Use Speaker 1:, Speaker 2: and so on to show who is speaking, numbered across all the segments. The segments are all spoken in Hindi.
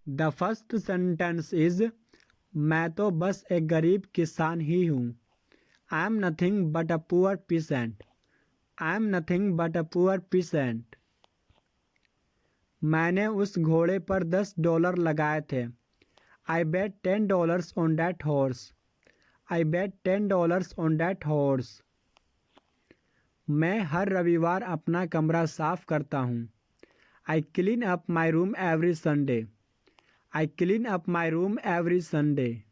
Speaker 1: द फर्स्ट सेंटेंस इज मैं तो बस एक गरीब किसान ही हूँ। I am nothing but a poor peasant. I am nothing but a poor peasant. मैंने उस घोड़े पर $10 लगाए थे। I bet $10 on that horse. I bet $10 on that horse. मैं हर रविवार अपना कमरा साफ करता हूँ। I clean up my room every Sunday. I clean up my room every Sunday.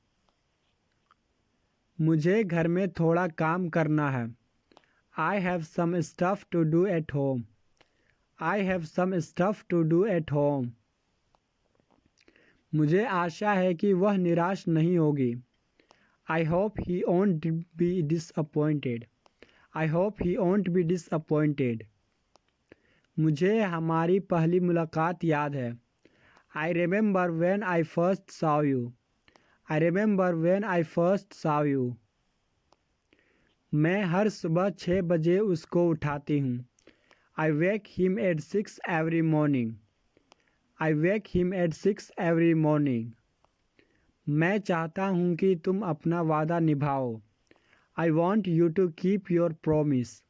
Speaker 1: मुझे घर में थोड़ा काम करना है। I have some stuff to do at home. I have some stuff to do at home. मुझे आशा है कि वह निराश नहीं होगी। I hope he won't be disappointed. I hope he won't be disappointed. मुझे हमारी पहली मुलाकात याद है। I remember when I first saw you. I remember when I first saw you. मैं हर सुबह 6 बजे उसको उठाती हूँ। I wake him at 6 every morning. I wake him at 6 every morning. मैं चाहता हूँ कि तुम अपना वादा निभाओ। I want you to keep your promise.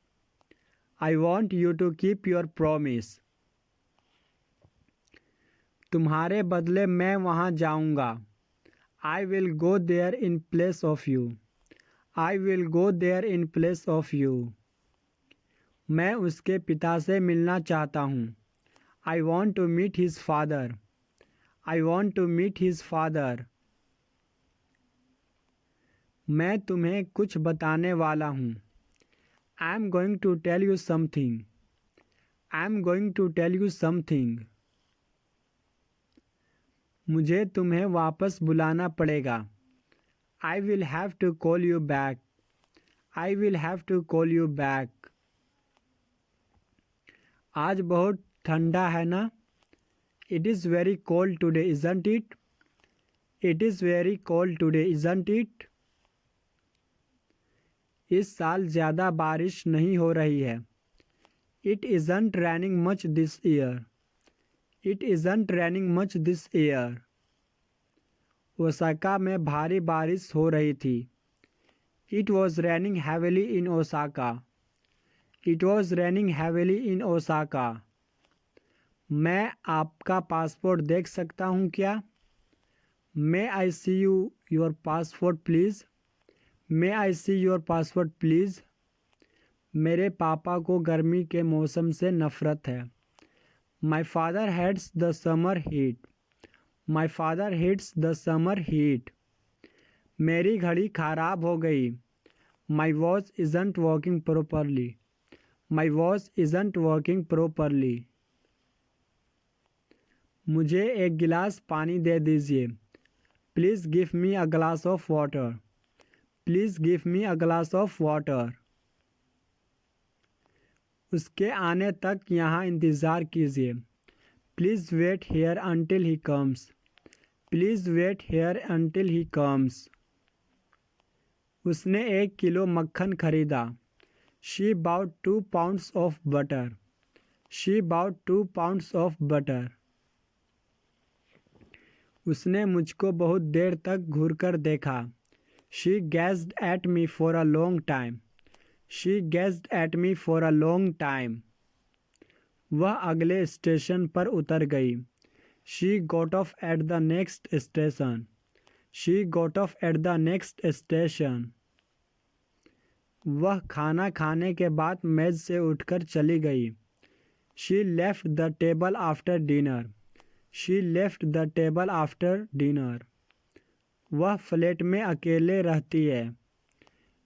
Speaker 1: I want you to keep your promise. तुम्हारे बदले मैं वहाँ जाऊँगा। I will go there in place of you. I will go there in place of you. मैं उसके पिता से मिलना चाहता हूँ। I want to meet his father. I want to meet his father. मैं तुम्हें कुछ बताने वाला हूँ। I am going to tell you something. I am going to tell you something. मुझे तुम्हें वापस बुलाना पड़ेगा। I will have to call you back. I will have to call you back. आज बहुत ठंडा है ना? It is very cold today isn't it? It is very cold today isn't it? इस साल ज़्यादा बारिश नहीं हो रही है। It isn't raining much this year. It isn't raining much this year. Osaka में भारी बारिश हो रही थी। It was raining heavily in Osaka. It was raining heavily in Osaka. मैं आपका पासपोर्ट देख सकता हूँ क्या? May I see you your passport please? May I see your passport please? मेरे पापा को गर्मी के मौसम से नफ़रत है। My father hates the summer heat. My father hates the summer heat. मेरी घड़ी ख़राब हो गई। माई watch isn't working properly. My watch isn't working properly. मुझे एक गिलास पानी दे दीजिए। Please give me a glass of water. Please give me a glass of water. उसके आने तक यहाँ इंतज़ार कीजिए। Please wait here until he comes. Please wait here until he comes. उसने 1 किलो मक्खन खरीदा। She bought 2 pounds of butter. She bought 2 pounds of butter. उसने मुझको बहुत देर तक घूरकर देखा। She gazed at me for a long time. She gazed at me for a long time. वह अगले स्टेशन पर उतर गई। She got off at the next station. She got off at the next station. वह खाना खाने के बाद मेज से उठकर चली गई। She left the table after dinner. She left the table after dinner. वह फ्लैट में अकेले रहती है।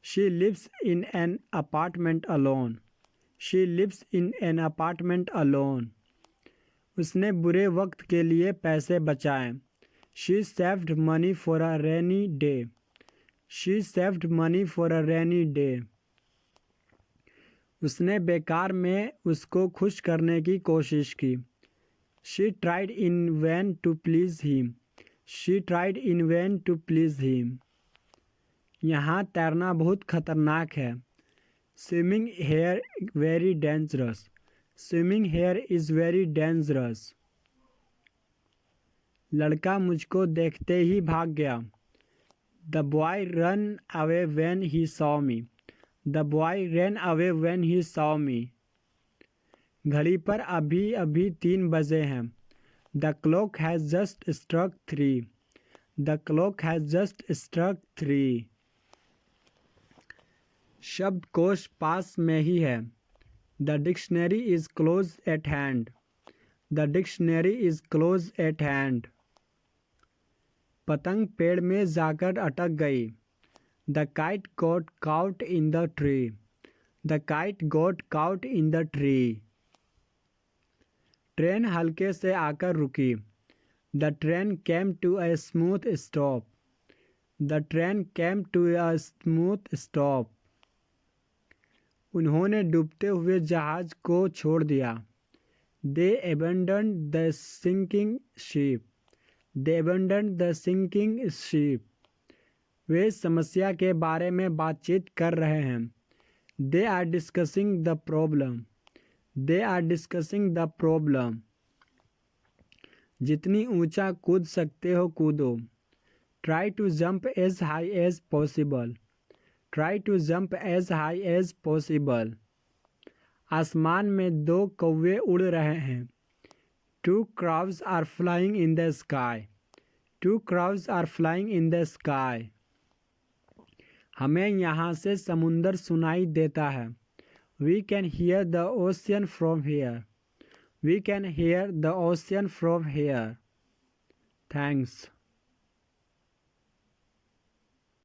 Speaker 1: She lives in an apartment alone. She lives in an apartment alone. उसने बुरे वक्त के लिए पैसे बचाए। She saved money for a rainy day. She saved money for a rainy day. उसने बेकार में उसको खुश करने की कोशिश की। She tried in vain to please him. She tried in vain to please him. यहाँ तैरना बहुत खतरनाक है। Swimming here very dangerous. Swimming here is very dangerous. लड़का मुझको देखते ही भाग गया। The boy run away when he saw me. The boy run away when he saw me. घड़ी पर अभी अभी 3 बजे हैं। The clock has just struck 3। The clock has just struck 3। शब्दकोश पास में ही है। The dictionary is close at hand. The dictionary is close at hand. पतंग पेड़ में जाकर अटक गई। The kite got caught in the tree. The kite got caught in the tree. Train हल्के से आकर रुकी। The train came to a smooth stop. The train came to a smooth stop. उन्होंने डूबते हुए जहाज को छोड़ दिया। They abandoned the sinking ship. They abandoned the sinking ship. वे समस्या के बारे में बातचीत कर रहे हैं। They are discussing the problem. They are discussing the problem. जितनी ऊंचा कूद सकते हो कूदो। Try to jump as high as possible. Try to jump as high as possible. आसमान में 2 कौवे उड़ रहे हैं। 2 crows are flying in the sky. 2 crows are flying in the sky. हमें यहाँ से समुंदर सुनाई देता है। We can hear the ocean from here. We can hear the ocean from here. Thanks.